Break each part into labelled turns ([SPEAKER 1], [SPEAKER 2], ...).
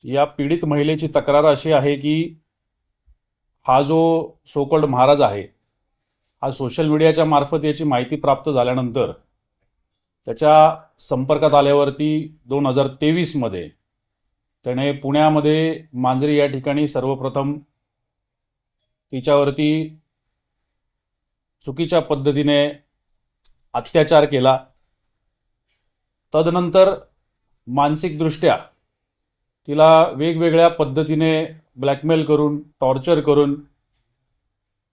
[SPEAKER 1] या पीडित महिलेची तक्रार अशी आहे की हा जो सोकॉल्ड महाराज आहे हा सोशल मीडियाच्या मार्फत याची माहिती प्राप्त झाल्यानंतर त्याच्या संपर्कात आल्यावरती 2023 मध्ये त्याने पुण्यामध्ये मांजरी या ठिकाणी सर्वप्रथम तिच्यावरती चुकीच्या पद्धतीने अत्याचार केला। तदनंतर मानसिकदृष्ट्या तिला वेगवेगळ्या पद्धतीने ब्लॅकमेल करून टॉर्चर करून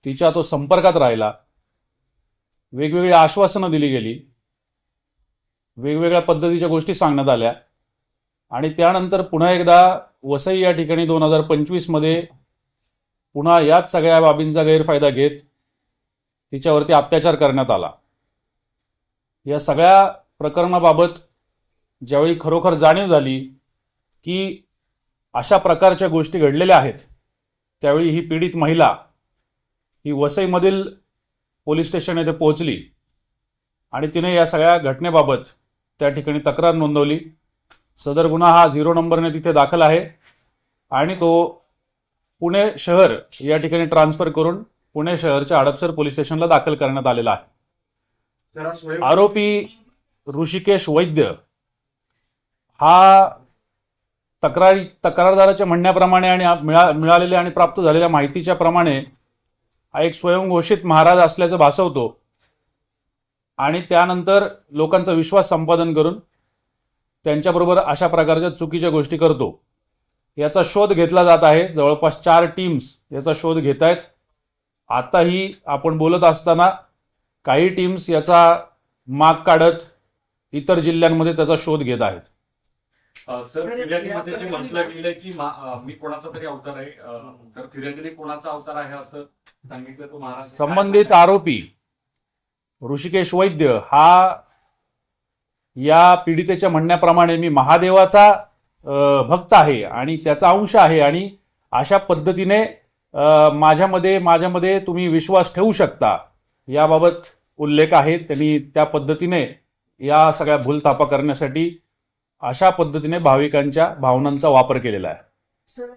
[SPEAKER 1] तिच्या तो संपर्कात राहिला। वेगवेगळी आश्वासनं दिली गेली, वेगवेगळ्या पद्धतीच्या गोष्टी सांगण्यात आल्या आणि त्यानंतर पुन्हा एकदा वसई या ठिकाणी 2025 मध्ये पुन्हा याच सगळ्या बाबींचा गैरफायदा घेत तिच्यावरती अत्याचार करण्यात आला। या सगळ्या प्रकरणाबाबत ज्यावेळी खरोखर जाणीव झाली की अशा प्रकारच्या गोष्टी घडलेल्या आहेत, त्यावेळी ही पीडित महिला ही वसईमधील पोलीस स्टेशन येथे पोहोचली आणि तिने या सगळ्या घटनेबाबत त्या ठिकाणी तक्रार नोंदवली। सदर गुन्हा हा 0 नंबरने तिथे दाखल आहे आणि तो पुणे शहर या ठिकाणी ट्रान्सफर करून पुणे शहरच्या हडपसर पोलीस स्टेशनला दाखल करण्यात आलेला आहे। आरोपी ऋषिकेश वैद्य हा तक्रारदाराच्या म्हणण्याप्रमाणे आणि मिळालेल्या आणि प्राप्त झालेल्या माहितीच्या प्रमाणे हा एक स्वयंघोषित महाराज असल्याचं भासवतो आणि त्यानंतर लोकांचा विश्वास संपादन करून त्यांच्याबरोबर अशा प्रकारच्या चुकीच्या गोष्टी करतो। याचा शोध घेतला जात आहे। जवळपास 4 टीम्स याचा शोध घेत आहेत। आताही आपण बोलत असताना काही टीम्स याचा माग काढत इतर जिल्ह्यांमध्ये त्याचा शोध घेत आहेत।
[SPEAKER 2] सर, फिर्यादीमध्ये जे म्हटलं गेलं की मी कोणाचा तरी अवतार आहे, तर फिर्यादीने कोणाचा अवतार आहे असं सांगितलं तो महाराज।
[SPEAKER 1] संबंधित आरोपी ऋषिकेश वैद्य हा या पीडितेच्या म्हणण्याप्रमाणे मी महादेवाचा भक्त आहे आणि त्याचा अंश आहे आणि अशा पद्धतीने माझ्यामध्ये तुम्ही विश्वास ठेवू शकता याबाबत उल्लेख आहे। त्यांनी त्या पद्धतीने या सगळ्या भूलथापा करण्यासाठी अशा पद्धतीने भाविकांच्या भावनांचा वापर केलेला आहे।
[SPEAKER 3] सर,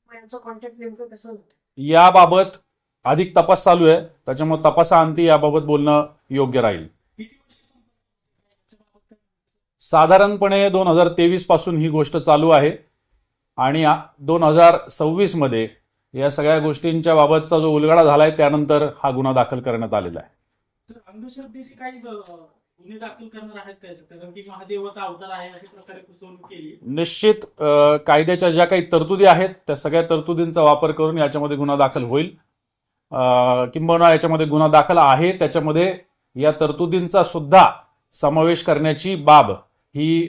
[SPEAKER 3] यांचा कॉन्टॅक्ट नेमकं कसं होतं?
[SPEAKER 1] याबाबत अधिक तपास चालू आहे, त्याच्यामुळे तपासाअंती याबाबत बोलणं योग्य राहील। साधारणपणे 2023 पासून ही गोष्ट चालू आहे आणि 2026 मध्ये या सगळ्या गोष्टींच्या बाबतचा जो उलगडा झालाय त्यानंतर हा गुन्हा दाखल करण्यात आलेला आहे।
[SPEAKER 3] तर अंधश्रद्धेची काही गुन्हे दाखल करणार आहेत का याच्यात? कारण की महादेवाचा अवतार आहे अशा प्रकारे फसवणूक केली।
[SPEAKER 1] निश्चित कायद्याच्या ज्या काही तरतुदी आहेत त्या सगळ्या तरतुदींचा वापर करून याच्यामध्ये गुन्हा दाखल होईल। किंबहुना याच्यामध्ये गुन्हा दाखल आहे त्याच्यामध्ये या तरतुदींचा सुद्धा समावेश करण्याची बाब ही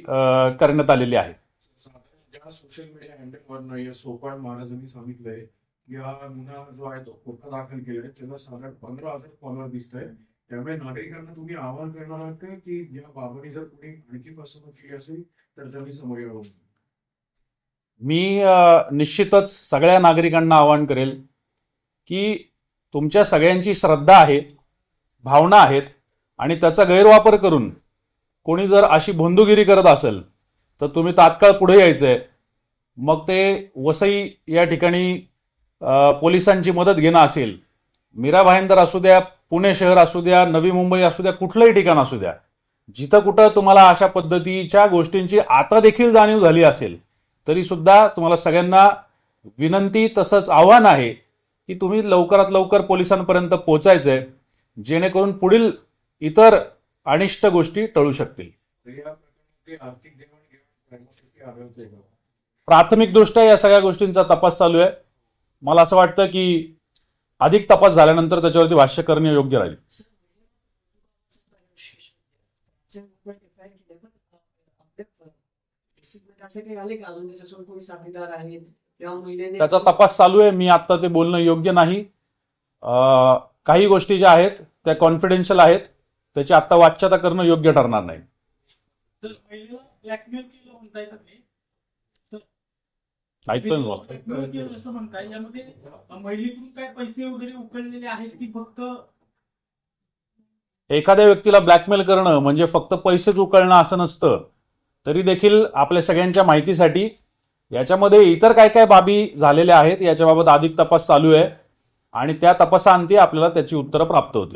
[SPEAKER 1] करण्यात आलेली आहे।
[SPEAKER 4] ज्या सोशल मीडिया हँडलवर सोपान महाराजांनी सांगितलंय की हा गुन्हा जो आहे तो खोटा दाखल केलाय, त्याला साधारण 15,000 फॉलोअर दिसत आहे। त्यामुळे नागरिकांना तुम्ही आवाहन करणार आहात का की या बाबांनी जर कोणी आणखी फसवणूक केली असेल तर त्यांनी समोर यावं?
[SPEAKER 1] मी निश्चितच सगळ्या नागरिकांना आवाहन करेल की तुमच्या सगळ्यांची श्रद्धा आहे, भावना आहेत आणि त्याचा गैरवापर करून कोणी जर अशी भोंदूगिरी करत असेल तर तुम्ही तात्काळ पुढे यायचंय। मग ते वसई या ठिकाणी पोलिसांची मदत घेणं असेल, मीरा भाईंदर असू द्या, पुणे शहर असू द्या, नवी मुंबई असू द्या, कुठलंही ठिकाण असू द्या, जिथं कुठं तुम्हाला अशा पद्धतीच्या गोष्टींची आता देखील जाणीव झाली असेल तरी सुद्धा तुम्हाला सगळ्यांना विनंती तसंच आव्हान आहे की तुम्ही लवकरात लवकर पोलिसांपर्यंत पोहोचायचंय जेणेकरून पुढील इतर अनिष्ट गोष्टी टळू शकतील।
[SPEAKER 4] आर्थिक देवाणघेवाण
[SPEAKER 1] प्राथमिकदृष्ट्या या सगळ्या गोष्टींचा तपास चालू आहे। मला असं वाटतं की अधिक तपास झाल्यानंतर त्याच्यावरती भाष्य करणे योग्य राहील। त्याचा तपास चालू आहे। मी आता ते बोलणं योग्य नाही। काही गोष्टी ज्या आहेत त्या कॉन्फिडेन्शियल आहेत, त्याची आता वाच्यता करणं योग्य ठरणार नाही। ऐकतोय
[SPEAKER 3] असं म्हणताय यामध्ये महिलेकडून काय पैसे वगैरे उकळलेले आहेत की फक्त
[SPEAKER 1] एखाद्या व्यक्तीला ब्लॅकमेल करणं म्हणजे फक्त पैसेच उकळणं असं नसतं, तरी देखील आपल्या सगळ्यांच्या माहितीसाठी याच्यामध्ये इतर काय काय बाबी झालेल्या आहेत याच्याबाबत अधिक तपास चालू आहे आणि त्या तपासाअंती आपल्याला त्याची उत्तरं प्राप्त होतील.